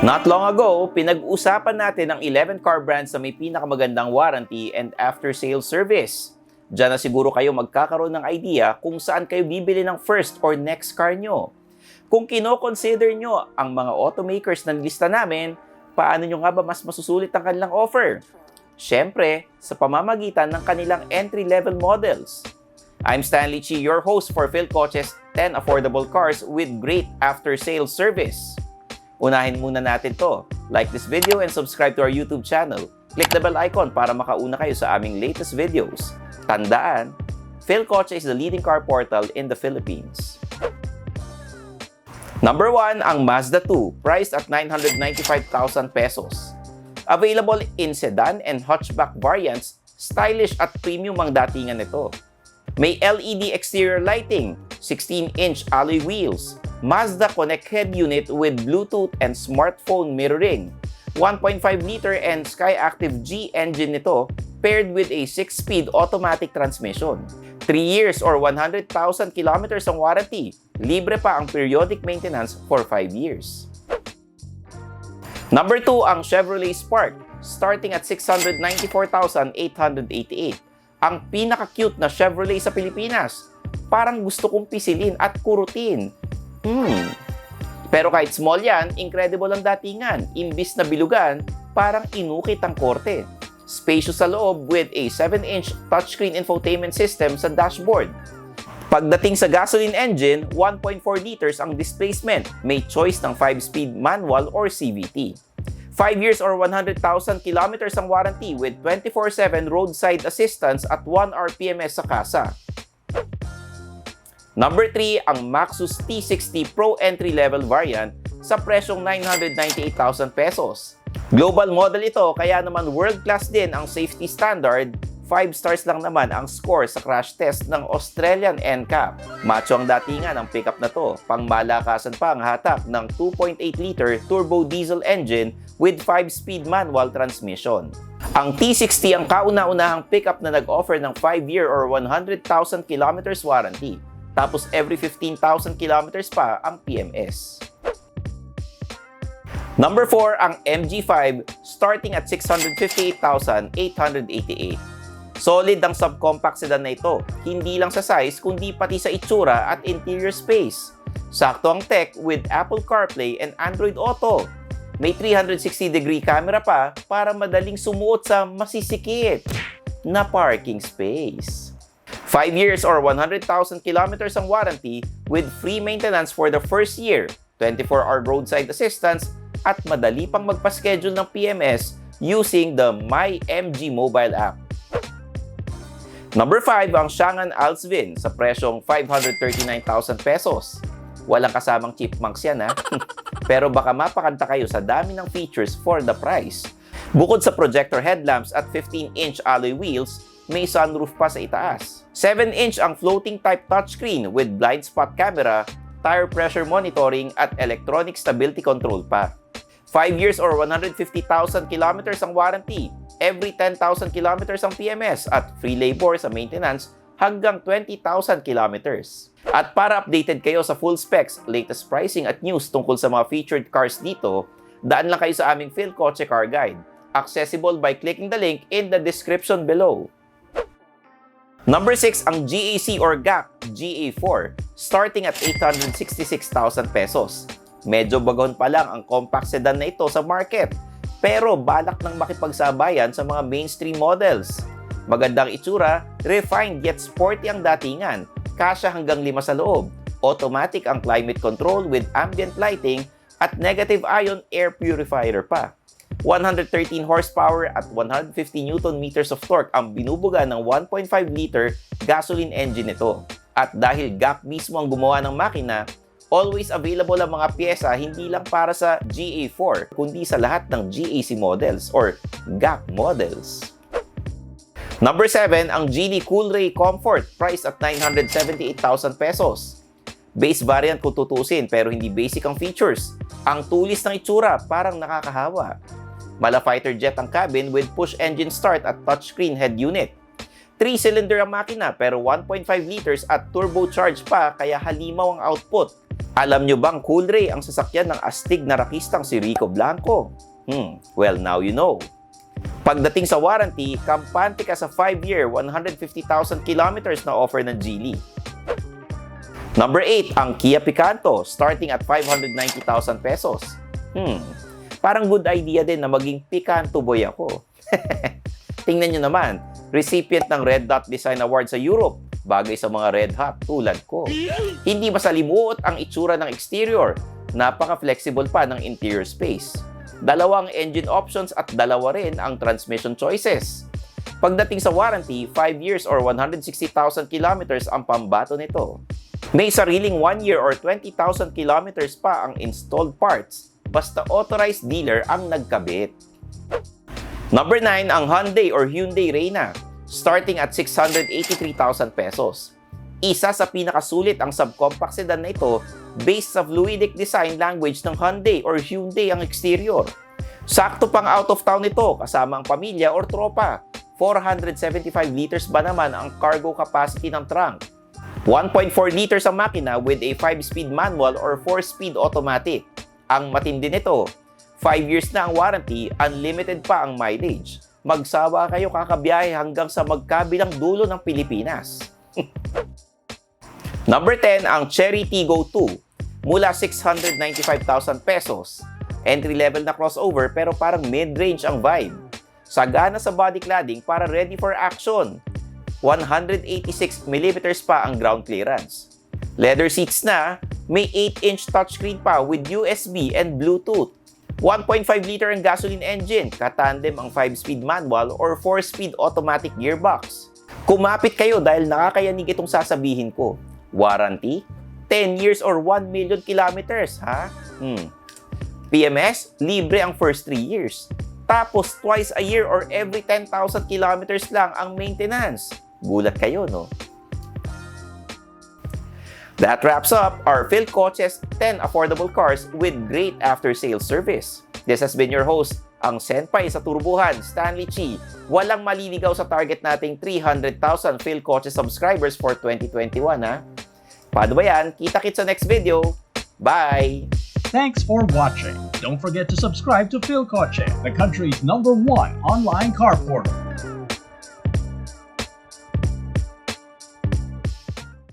Not long ago, pinag-usapan natin ang 11 car brands na may pinakamagandang warranty and after-sales service. Diyan na siguro kayo magkakaroon ng idea kung saan kayo bibili ng first or next car nyo. Kung kino-consider nyo ang mga automakers na lista namin, paano nyo nga ba mas masusulit ang kanilang offer? Siyempre, sa pamamagitan ng kanilang entry-level models. I'm Stanley Chi, your host for Philkotse's 10 affordable cars with great after-sales service. Unahin muna natin to. Like this video and subscribe to our YouTube channel. Click the bell icon para makauna kayo sa aming latest videos. Tandaan, Philkotse is the leading car portal in the Philippines. Number 1, ang Mazda 2, priced at 995,000 pesos. Available in sedan and hatchback variants, stylish at premium ang datingan nito. May LED exterior lighting, 16-inch alloy wheels, Mazda Connect head unit with Bluetooth and smartphone mirroring, 1.5-liter and Skyactiv G engine nito paired with a 6-speed automatic transmission. 3 years or 100,000 kilometers ang warranty. Libre pa ang periodic maintenance for 5 years. Number 2, ang Chevrolet Spark, starting at 694,888. Ang pinaka-cute na Chevrolet sa Pilipinas. Parang gusto kong pisilin at kurutin. Pero kahit small yan, incredible ang datingan. Imbis na bilugan, parang inukit ang korte. Spacious sa loob with a 7-inch touchscreen infotainment system sa dashboard. Pagdating sa gasoline engine, 1.4 liters ang displacement. May choice ng 5-speed manual or CVT. 5 years or 100,000 kilometers ang warranty with 24/7 roadside assistance at 1 RPMS sa kasa. Number 3, ang Maxus T60 Pro entry-level variant sa presyong 998,000 pesos. Global model ito, kaya naman world-class din ang safety standard. 5 stars lang naman ang score sa crash test ng Australian NCAP. Macho ang datingan ang pickup na to. Pangmalakasan pa ang hatak ng 2.8-liter turbo diesel engine with 5-speed manual transmission. Ang T60 ang kauna-unahang pickup na nag-offer ng 5-year or 100,000 kilometers warranty. Tapos every 15,000 kilometers pa ang PMS. Number 4, ang MG5 starting at 658,888. Solid ang subcompact sedan na ito. Hindi lang sa size kundi pati sa itsura at interior space. Sakto ang tech with Apple CarPlay and Android Auto. May 360-degree camera pa para madaling sumuot sa masisikip na parking space. 5 years or 100,000 kilometers ang warranty with free maintenance for the first year, 24-hour roadside assistance, at madali pang magpa-schedule ng PMS using the My MG mobile app. Number 5, ang CHANGAN ALSVIN sa presyong 539,000 pesos. Walang kasamang chipmunks yan ha. Pero baka mapakanta kayo sa dami ng features for the price. Bukod sa projector headlamps at 15-inch alloy wheels, may sunroof pa sa itaas. 7-inch ang floating type touchscreen with blind spot camera, tire pressure monitoring at electronic stability control pa. 5 years or 150,000 kilometers ang warranty. Every 10,000 kilometers ang PMS at free labor sa maintenance hanggang 20,000 kilometers. At para updated kayo sa full specs, latest pricing at news tungkol sa mga featured cars dito, daan lang kayo sa aming Philkotse Car Guide. Accessible by clicking the link in the description below. Number 6, ang GAC or GAC GA4, starting at 866,000 pesos. Medyo bagon pa lang ang compact sedan na ito sa market, pero balak nang makipagsabayan sa mga mainstream models. Magandang itsura, refined yet sporty ang datingan, kasya hanggang 5 sa loob, automatic ang climate control with ambient lighting at negative ion air purifier pa. 113 horsepower at 150 Nm of torque ang binubuga ng 1.5-liter gasoline engine nito. At dahil GAC mismo ang gumawa ng makina, always available ang mga pyesa hindi lang para sa GA4, kundi sa lahat ng GAC models or GAC models. Number 7, ang Geely Coolray Comfort, priced at 978,000 pesos. Base variant kung tutusin pero hindi basic ang features. Ang tulis ng itsura parang nakakahawa. Mala fighter jet ang cabin with push engine start at touchscreen head unit. 3-cylinder ang makina pero 1.5 liters at turbocharged pa kaya halimaw ang output. Alam nyo bang cool ray ang sasakyan ng astig na rakistang si Rico Blanco? Well, now you know. Pagdating sa warranty, kampante ka sa 5-year, 150,000 kilometers na offer ng Geely. Number 8, ang Kia Picanto, starting at 590,000 pesos. Parang good idea din na maging Picanto boy ako. Tingnan nyo naman, recipient ng Red Dot Design Award sa Europe, bagay sa mga red hot tulad ko. Hindi masalimuot ang itsura ng exterior, napaka-flexible pa ng interior space. Dalawang engine options at dalawa rin ang transmission choices. Pagdating sa warranty, 5 years or 160,000 kilometers ang pambato nito. May sariling 1 year or 20,000 kilometers pa ang installed parts, basta authorized dealer ang nagkabit. Number 9, ang Hyundai or Hyundai REINA, starting at 683,000 pesos. Isa sa pinakasulit ang subcompact sedan na ito based sa fluidic design language ng Hyundai or Hyundai ang exterior. Sakto pang out of town ito kasama ang pamilya or tropa. 475 liters ba naman ang cargo capacity ng trunk. 1.4 liters ang makina with a 5-speed manual or 4-speed automatic. Ang matindi nito, 5 years na ang warranty, unlimited pa ang mileage. Magsawa kayo kakabiyahe hanggang sa magkabilang dulo ng Pilipinas. Number 10, ang CHERY TIGGO 2, mula 695,000 pesos. Entry-level na crossover pero parang mid-range ang vibe. Sagana sa body cladding para ready for action. 186mm pa ang ground clearance. Leather seats na, may 8-inch touchscreen pa with USB and Bluetooth. 1.5 liter ang gasoline engine, katandem ang 5-speed manual or 4-speed automatic gearbox. Kumapit kayo dahil nakakayanig itong sasabihin ko. Warranty? 10 years or 1 million kilometers, ha? PMS? Libre ang first 3 years. Tapos twice a year or every 10,000 kilometers lang ang maintenance. Gulat kayo, no? That wraps up our Philkotse's 10 affordable cars with great after-sales service. This has been your host, ang senpai sa turbuhan, Stanley Chi. Walang maliligaw sa target nating 300,000 Philkotse subscribers for 2021, ha? Paano ba yan? Kita-kits sa next video. Bye! Thanks for watching. Don't forget to subscribe to Philkotse, the country's #1 online car portal.